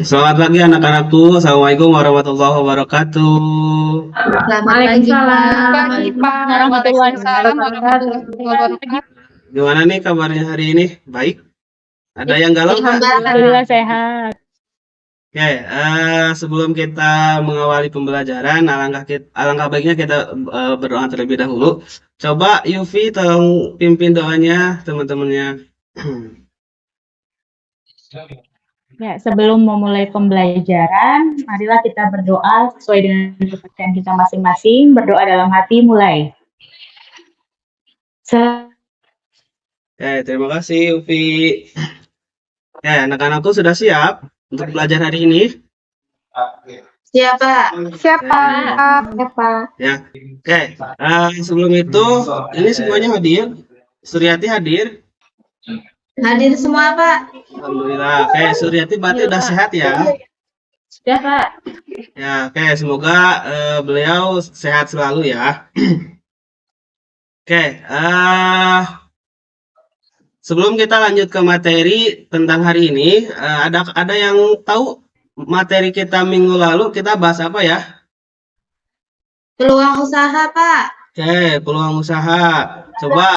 Selamat pagi anak-anakku. Assalamualaikum warahmatullahi wabarakatuh. Selamat pagi, Waalaikumsalam Pak. warahmatullahi wabarakatuh. Gimana nih kabarnya hari ini? Baik? Ada yang galau nggak? Alhamdulillah sehat. Oke, sebelum kita mengawali pembelajaran, alangkah baiknya kita berdoa terlebih dahulu. Coba Yufi tolong pimpin doanya teman-temannya. Ya, sebelum memulai pembelajaran, marilah kita berdoa sesuai dengan kepercayaan kita masing-masing. Berdoa dalam hati, mulai. Terima kasih Yufi. Anak-anakku sudah siap untuk belajar hari ini? Siapa? Siapa? Ya, oke. Sebelum itu, ini semuanya hadir. Suryati hadir. Hadir semua, Pak. Alhamdulillah. Oke, Suryati berarti udah sehat ya? Sudah, Pak. Ya, oke. Semoga beliau sehat selalu ya. Oke. Sebelum kita lanjut ke materi tentang hari ini, ada yang tahu materi kita minggu lalu kita bahas apa ya? Peluang usaha, Pak. Oke, peluang usaha. Coba,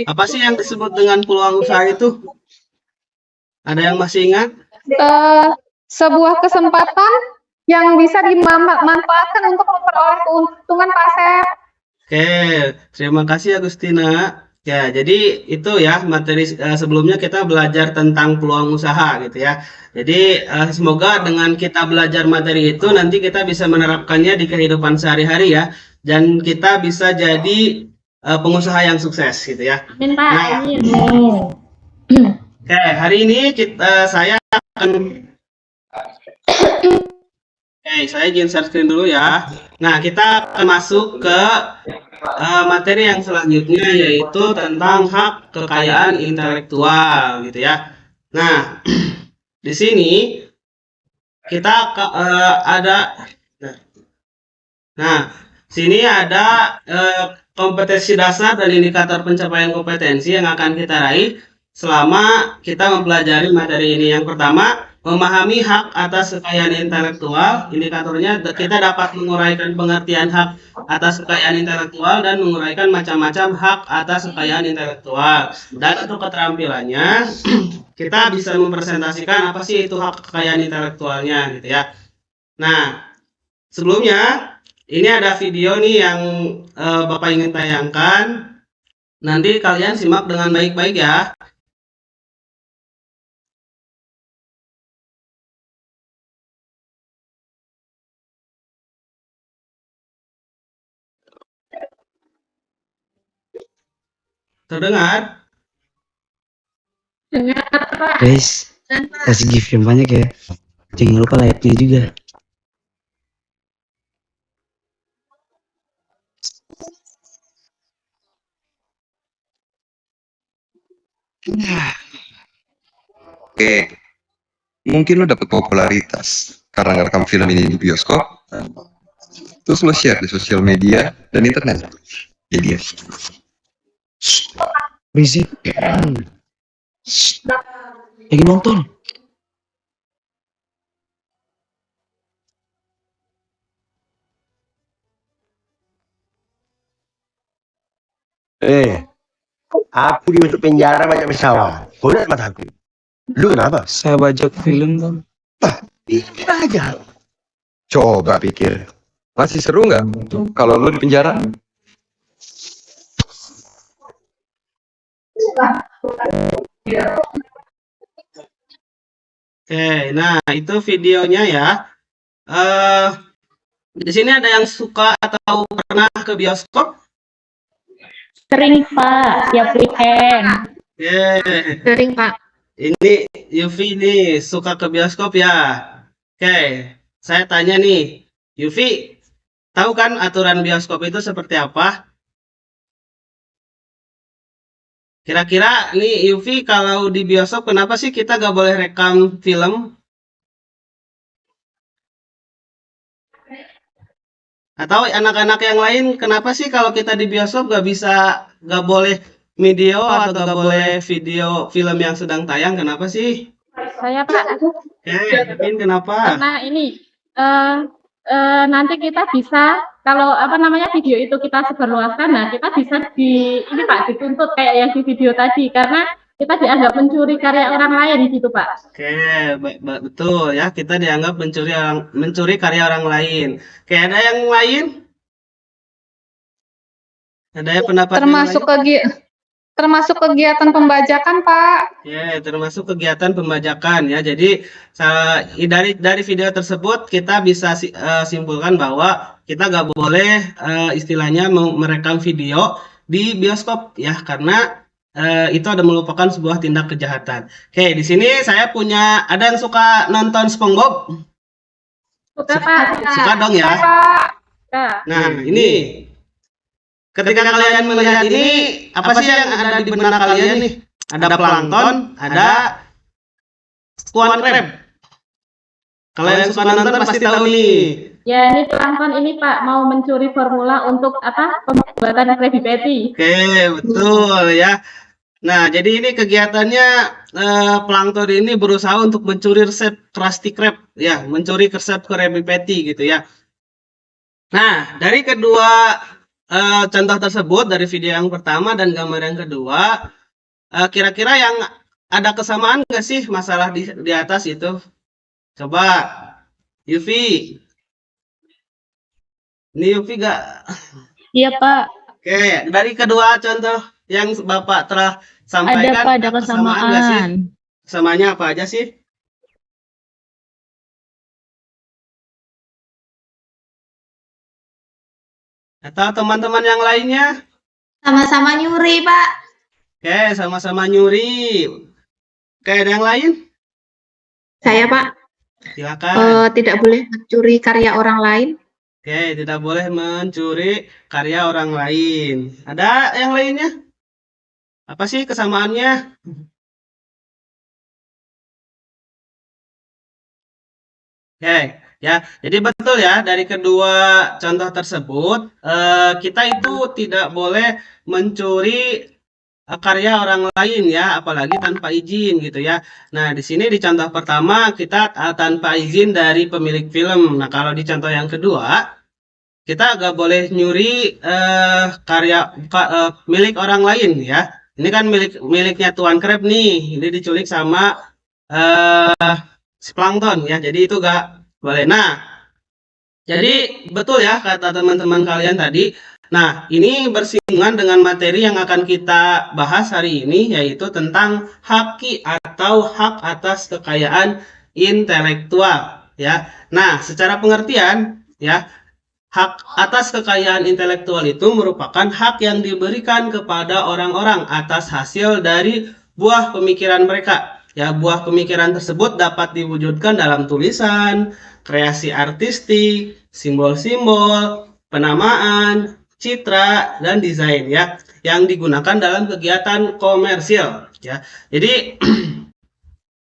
apa sih yang disebut dengan peluang usaha itu? Ada yang masih ingat? Sebuah kesempatan yang bisa dimanfaatkan untuk memperoleh keuntungan, Pak Sep. Oke, terima kasih Agustina. Ya, jadi itu ya materi sebelumnya kita belajar tentang peluang usaha gitu ya. Jadi semoga dengan kita belajar materi itu nanti kita bisa menerapkannya di kehidupan sehari-hari ya. Dan kita bisa jadi pengusaha yang sukses gitu ya. Amin, Pak. Nah, Oke, hari ini saya akan saya izin share screen dulu ya. Nah, kita akan masuk ke materi yang selanjutnya yaitu tentang hak kekayaan intelektual gitu ya. Nah, di sini kita ada sini ada kompetensi dasar dan indikator pencapaian kompetensi yang akan kita raih selama kita mempelajari materi ini. Yang pertama, memahami hak atas kekayaan intelektual. Indikatornya kita dapat menguraikan pengertian hak atas kekayaan intelektual dan menguraikan macam-macam hak atas kekayaan intelektual. Dan untuk keterampilannya, kita bisa mempresentasikan apa sih itu hak kekayaan intelektualnya gitu ya. Nah, sebelumnya ini ada video nih yang Bapak ingin tayangkan. Nanti kalian simak dengan baik-baik ya. Terdengar? Guys, kasih gift yang banyak ya. Jangan lupa like-nya juga. Oke, mungkin lo dapet popularitas karena ngerekam film ini di bioskop, terus lo share di sosial media dan internet. Jadi ya, Berisik. Lagi nonton. Aku di masuk penjara banyak pesawat. Kau lihat mataku. Lu kenapa? Saya bajak film, Bang. Pikir aja. coba pikir, masih seru nggak kalau lo di penjara? Oke, nah itu videonya ya. Di sini ada yang suka atau pernah ke bioskop? Sering, Pak. Tiap weekend. Sering, Pak. Ini Yufi nih suka ke bioskop ya. Oke, saya tanya nih, Yufi, tahu kan aturan bioskop itu seperti apa? Kira-kira nih Yufi kalau di bioskop kenapa sih kita gak boleh rekam film? Atau anak-anak yang lain kenapa sih kalau kita di bioskop gak boleh video atau gak boleh video film yang sedang tayang? Kenapa sih? Saya Pak, Oke, Kevin kenapa? karena ini nanti kita bisa kalau apa namanya video itu kita sebarluaskan, nah kita bisa ini Pak dituntut kayak yang di video tadi karena kita dianggap mencuri karya orang lain gitu Pak. Oke, betul ya, kita dianggap mencuri karya orang lain. Oke, ada yang lain? Ada yang pendapat yang Termasuk lain? termasuk kegiatan pembajakan Pak. Ya, termasuk kegiatan pembajakan ya. Jadi dari video tersebut kita bisa simpulkan bahwa kita nggak boleh istilahnya merekam video di bioskop ya, karena itu ada merupakan sebuah tindak kejahatan. Oke, di sini saya punya, ada yang suka nonton SpongeBob? Suka Pak. Suka dong ya. Pak. Nah, Nah, ini ketika kalian melihat ini, apa sih yang ada di benak kalian nih? Ada plankton, ada squid crab. Kalau yang suka nonton pasti tahu nih. ya ini plankton ini Pak mau mencuri formula untuk apa pembuatan Krabby Patty. Oke, betul ya. Nah, jadi ini kegiatannya plankton ini berusaha untuk mencuri resep Krusty Krab, ya, mencuri resep Krabby Patty gitu ya. Nah, dari kedua contoh tersebut, dari video yang pertama dan gambar yang kedua, kira-kira yang ada kesamaan nggak sih masalah di atas itu? Coba, Yufi. Ini Yufi nggak? Iya Pak, Oke, dari kedua contoh yang Bapak telah ada sampaikan, Pak, ada kesamaan nggak sih? kesamaan. Kesamaannya apa aja sih? Atau teman-teman yang lainnya? Sama-sama nyuri, Pak. Oke, sama-sama nyuri. Oke, ada yang lain? Saya, Pak, Silakan. tidak boleh mencuri karya orang lain. Oke, tidak boleh mencuri karya orang lain. Ada yang lainnya? Apa sih kesamaannya? Oke, ya. Jadi betul ya, dari kedua contoh tersebut, kita itu tidak boleh mencuri karya orang lain ya, apalagi tanpa izin gitu ya. Nah, di sini di contoh pertama kita tanpa izin dari pemilik film. Nah, kalau di contoh yang kedua, kita nggak boleh nyuri karya milik orang lain ya. Ini kan miliknya Tuan Crab nih. Ini diculik sama si plankton ya. Jadi itu nggak boleh. Nah, jadi betul ya kata teman-teman kalian tadi. Nah, ini bersinggungan dengan materi yang akan kita bahas hari ini, yaitu tentang haki atau hak atas kekayaan intelektual ya. Nah, secara pengertian ya, hak atas kekayaan intelektual itu merupakan hak yang diberikan kepada orang-orang atas hasil dari buah pemikiran mereka. Ya, buah pemikiran tersebut dapat diwujudkan dalam tulisan, kreasi artistik, simbol-simbol, penamaan, citra, dan desain ya, yang digunakan dalam kegiatan komersil ya. Jadi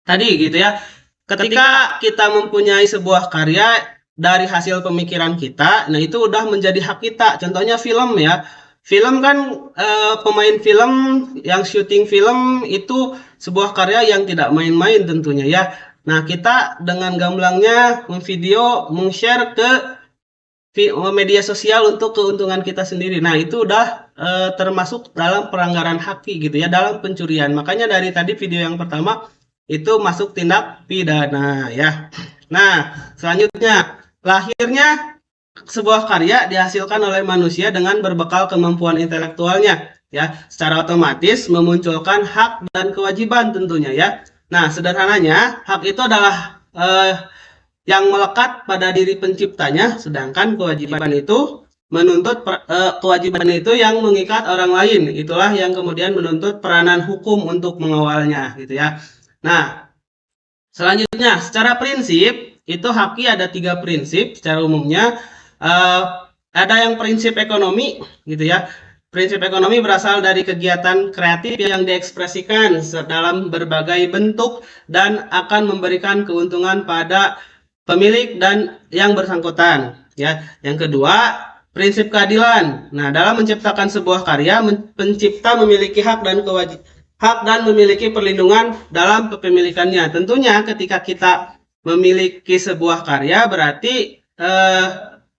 tadi gitu ya, ketika kita mempunyai sebuah karya dari hasil pemikiran kita, nah itu udah menjadi hak kita. Contohnya film ya. Film kan pemain film yang syuting film itu sebuah karya yang tidak main-main tentunya ya. Nah, kita dengan gamblangnya memvideo, meng-share ke media sosial untuk keuntungan kita sendiri. Nah, itu udah termasuk dalam pelanggaran haki gitu ya, dalam pencurian. Makanya dari tadi video yang pertama itu masuk tindak pidana ya. Nah, selanjutnya, lahirnya sebuah karya dihasilkan oleh manusia dengan berbekal kemampuan intelektualnya ya, secara otomatis memunculkan hak dan kewajiban tentunya ya. Nah, sederhananya hak itu adalah yang melekat pada diri penciptanya, sedangkan kewajiban itu menuntut kewajiban itu yang mengikat orang lain. Itulah yang kemudian menuntut peranan hukum untuk mengawalnya gitu ya. Nah, selanjutnya secara prinsip itu haki ada 3 prinsip secara umumnya. Ada yang prinsip ekonomi gitu ya. Prinsip ekonomi berasal dari kegiatan kreatif yang diekspresikan dalam berbagai bentuk dan akan memberikan keuntungan pada pemilik dan yang bersangkutan ya. Yang kedua, prinsip keadilan. Nah, dalam menciptakan sebuah karya, pencipta memiliki hak dan hak dan memiliki perlindungan dalam kepemilikannya. Tentunya ketika kita memiliki sebuah karya berarti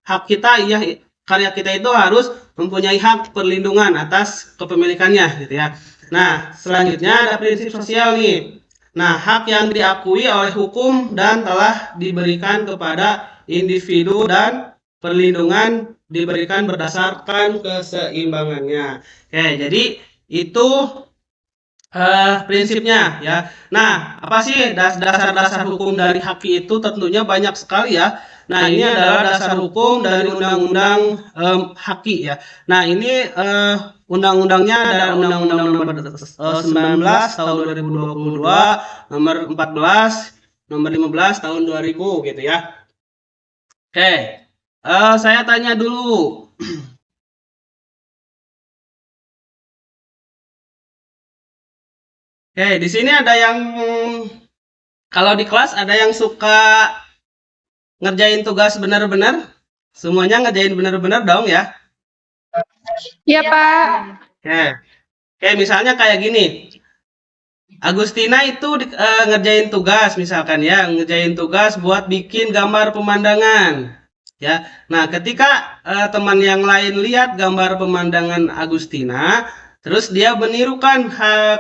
hak kita ya karya kita itu harus mempunyai hak perlindungan atas kepemilikannya gitu ya. Nah, selanjutnya ada prinsip sosial nih. Nah, hak yang diakui oleh hukum dan telah diberikan kepada individu dan perlindungan diberikan berdasarkan keseimbangannya. Oke, jadi itu prinsipnya ya. Nah, apa sih dasar-dasar hukum dari haki itu? Tentunya banyak sekali ya. Nah, ini adalah dasar hukum dari undang-undang haki ya. Nah, ini undang-undangnya ada undang-undang nomor 19 tahun 2022, nomor 14, nomor 15 tahun 2000 gitu ya. Oke, saya tanya dulu. Oke, di sini ada yang kalau di kelas ada yang suka ngerjain tugas benar-benar? Semuanya ngerjain benar-benar dong ya? Iya, Pak. Oke. Oke, misalnya kayak gini. Agustina itu ngerjain tugas misalkan ya, ngerjain tugas buat bikin gambar pemandangan. Ya. Nah, ketika teman yang lain lihat gambar pemandangan Agustina, terus dia menirukan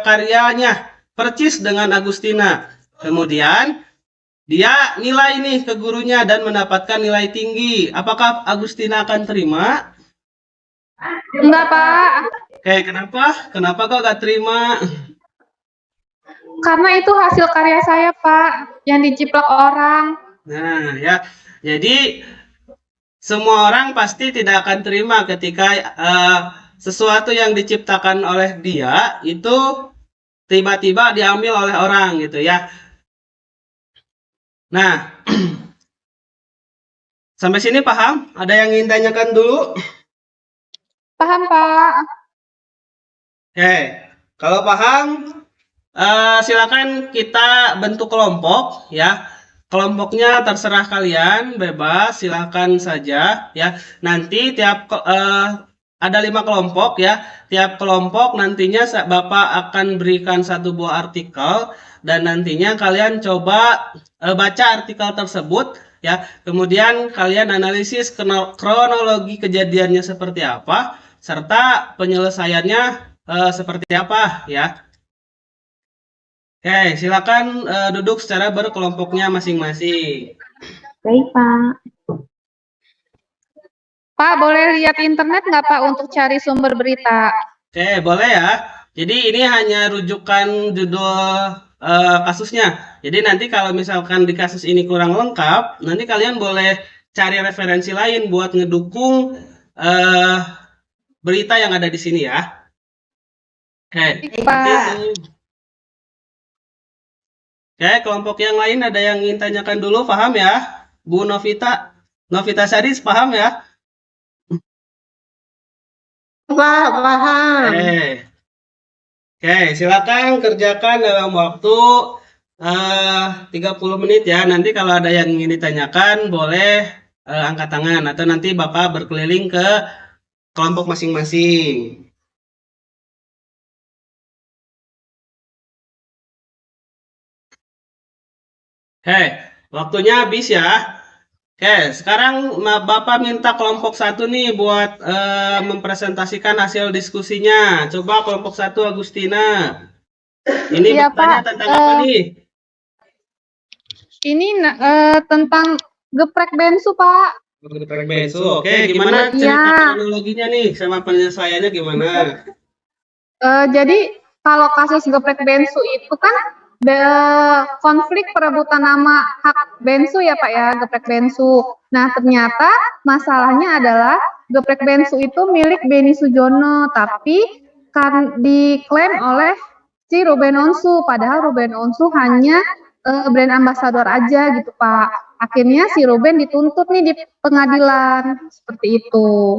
karyanya percis dengan Agustina. Kemudian dia nilai nih ke gurunya dan mendapatkan nilai tinggi. Apakah Agustina akan terima? Enggak, Pak. Oke, kenapa? Kenapa kok gak terima? Karena itu hasil karya saya, Pak, yang diciplak orang. Nah, ya. Jadi semua orang pasti tidak akan terima ketika sesuatu yang diciptakan oleh dia itu tiba-tiba diambil oleh orang gitu ya. Nah, sampai sini paham? Ada yang ingin tanyakan dulu? Paham, Pak? Oke, kalau paham silakan kita bentuk kelompok ya. Kelompoknya terserah kalian, bebas, silakan saja ya. Nanti tiap ada 5 kelompok ya. Tiap kelompok nantinya Bapak akan berikan satu buah artikel dan nantinya kalian coba baca artikel tersebut ya. Kemudian kalian analisis kronologi kejadiannya seperti apa serta penyelesaiannya seperti apa ya. Oke, silakan duduk secara berkelompoknya masing-masing. Baik, Pak. Pak, boleh lihat internet nggak, Pak, untuk cari sumber berita? Oke, boleh ya. Jadi ini hanya rujukan judul kasusnya. Jadi nanti kalau misalkan di kasus ini kurang lengkap, nanti kalian boleh cari referensi lain buat ngedukung berita yang ada di sini ya. Oke, Pak. Oke, kelompok yang lain ada yang ingin tanyakan dulu, paham ya? Bu Novita Sadis, paham ya? Pak, paham. Oke, silakan kerjakan dalam waktu 30 menit ya. Nanti kalau ada yang ingin ditanyakan, boleh angkat tangan atau nanti Bapak berkeliling ke kelompok masing-masing. Oke, waktunya habis ya. Oke, sekarang Bapak minta kelompok 1 nih buat mempresentasikan hasil diskusinya. Coba kelompok 1 Agustina. Ini Iya, bertanya Pak. tentang apa nih? Ini tentang geprek bensu, Pak. Geprek bensu. Oke, gimana cerita kronologinya nih sama penyelesaiannya gimana? Jadi kalau kasus geprek bensu itu kan konflik perebutan nama hak bensu ya, Pak ya, geprek bensu. Nah, ternyata masalahnya adalah geprek bensu itu milik Beni Sujono, tapi kan diklaim oleh si Ruben Onsu, padahal Ruben Onsu hanya brand ambassador aja gitu, Pak. Akhirnya si Ruben dituntut nih di pengadilan seperti itu.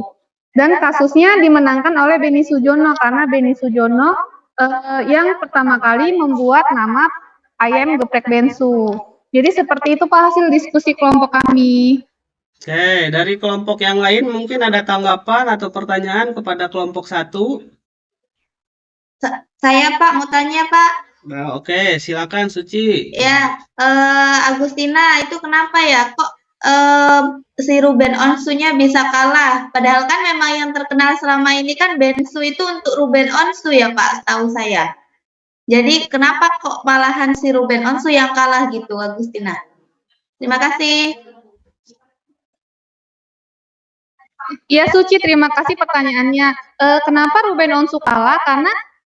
Dan kasusnya dimenangkan oleh Beni Sujono karena Beni Sujono yang pertama kali membuat nama ayam geprek bensu. Jadi seperti itu Pak hasil diskusi kelompok kami. Oke, dari kelompok yang lain mungkin ada tanggapan atau pertanyaan kepada kelompok 1? Saya Pak mau tanya Pak. Nah, oke, silakan Suci. Ya, Agustina itu kenapa ya kok si Ruben Onsu-nya bisa kalah? Padahal kan memang yang terkenal selama ini kan Bensu itu untuk Ruben Onsu ya Pak, setahu saya. Jadi kenapa kok malahan si Ruben Onsu yang kalah gitu, Agustina? Terima kasih. Ya Suci, terima kasih pertanyaannya. Kenapa Ruben Onsu kalah? Karena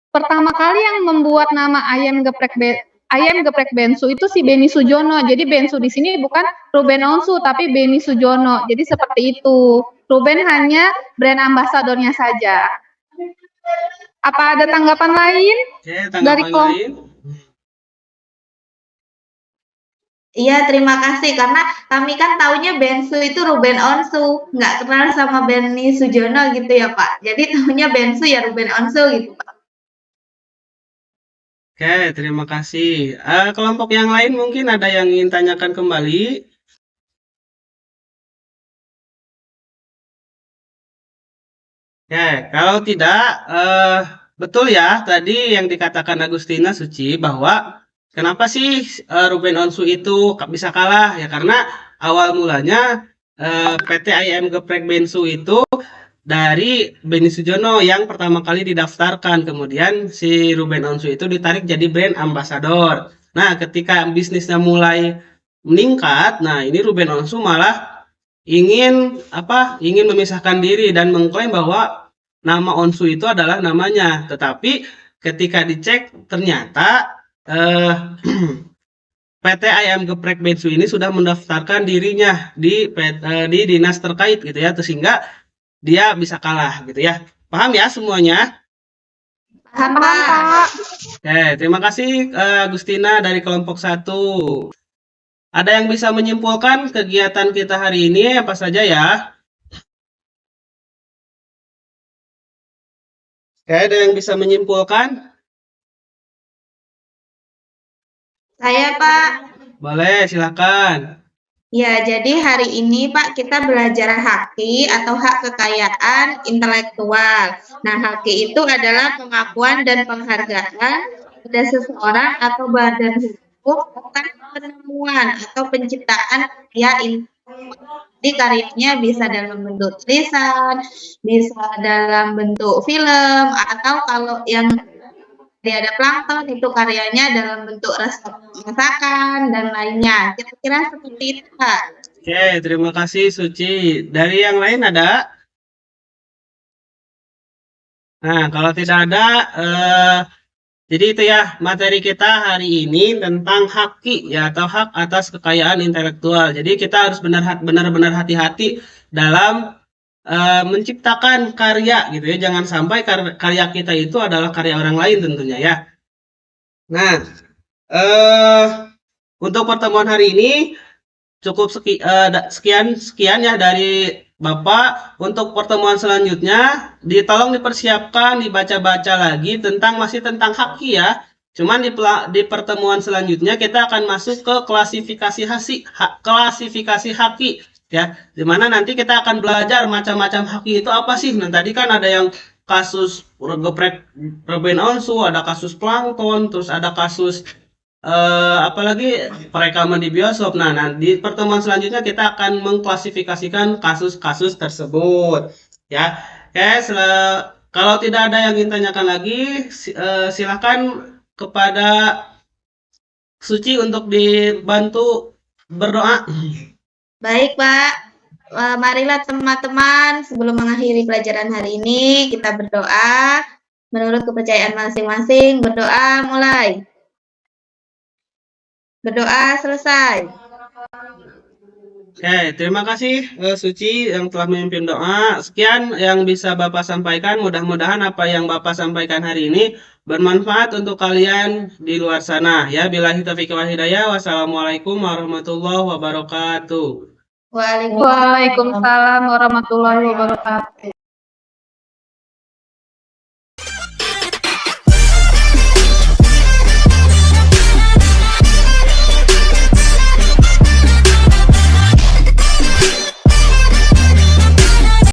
pertama kali yang membuat nama ayam geprek Bensu itu si Beni Sujono. Jadi Bensu di sini bukan Ruben Onsu tapi Beni Sujono. Jadi seperti itu. Ruben hanya brand ambasadornya saja. Apa ada tanggapan lain? Oke, Dari tanggapan kelompok- lain. Iya, terima kasih. Karena kami kan taunya Bensu itu Ruben Onsu, nggak kenal sama Beni Sujono gitu ya Pak. Jadi taunya Bensu ya Ruben Onsu gitu Pak. Oke, terima kasih. Kelompok yang lain mungkin ada yang ingin tanyakan kembali. Oke, kalau tidak, betul ya tadi yang dikatakan Agustina Suci bahwa kenapa sih Ruben Onsu itu bisa kalah ya karena awal mulanya PT IM Geprek Bensu itu dari Beni Sujono yang pertama kali didaftarkan, kemudian si Ruben Onsu itu ditarik jadi brand ambassador. Nah, ketika bisnisnya mulai meningkat, nah ini Ruben Onsu malah ingin memisahkan diri dan mengklaim bahwa nama Onsu itu adalah namanya. Tetapi ketika dicek ternyata PT IM Geprek Bensu ini sudah mendaftarkan dirinya di dinas terkait gitu ya, sehingga dia bisa kalah gitu ya. Paham ya semuanya? Paham Pak. Oke, terima kasih Agustina dari kelompok 1. Ada yang bisa menyimpulkan kegiatan kita hari ini apa saja ya? Oke, ada yang bisa menyimpulkan? Saya Pak. Boleh, silakan. Ya, jadi hari ini Pak kita belajar haki atau hak kekayaan intelektual. Nah, haki itu adalah pengakuan dan penghargaan pada seseorang atau badan hukum atas penemuan atau penciptaan karya intelektual. Jadi karyanya bisa dalam bentuk tulisan, bisa dalam bentuk film, atau kalau yang dia ada plankton itu karyanya dalam bentuk resep masakan dan lainnya. Kira-kira seperti itu, Pak. Oke, terima kasih Suci. Dari yang lain ada? Nah, kalau tidak ada, jadi itu ya materi kita hari ini tentang haki ya atau hak atas kekayaan intelektual. Jadi kita harus benar-benar hati-hati dalam menciptakan karya gitu ya. Jangan sampai karya kita itu adalah karya orang lain tentunya ya. Nah, untuk pertemuan hari ini cukup sekian ya dari Bapak. Untuk pertemuan selanjutnya tolong dipersiapkan, dibaca-baca lagi masih tentang haki ya. Cuman di pertemuan selanjutnya kita akan masuk ke klasifikasi haki ya, dimana nanti kita akan belajar macam-macam haki itu apa sih. Nah, tadi kan ada yang kasus geprek Ruben Onsu, ada kasus plankton, terus ada kasus apalagi perekaman di bioskop. Nah, di pertemuan selanjutnya kita akan mengklasifikasikan kasus-kasus tersebut ya. Oke, kalau tidak ada yang ingin tanyakan lagi, silakan kepada Suci untuk dibantu berdoa. Baik, Pak. Marilah teman-teman sebelum mengakhiri pelajaran hari ini kita berdoa menurut kepercayaan masing-masing. Berdoa mulai. Berdoa selesai. Oke, terima kasih Suci yang telah memimpin doa. Sekian yang bisa Bapak sampaikan. Mudah-mudahan apa yang Bapak sampaikan hari ini bermanfaat untuk kalian di luar sana. Ya, billahi taufiq wal hidayah. Wassalamualaikum warahmatullahi wabarakatuh. Waalaikumsalam. Waalaikumsalam warahmatullahi wabarakatuh.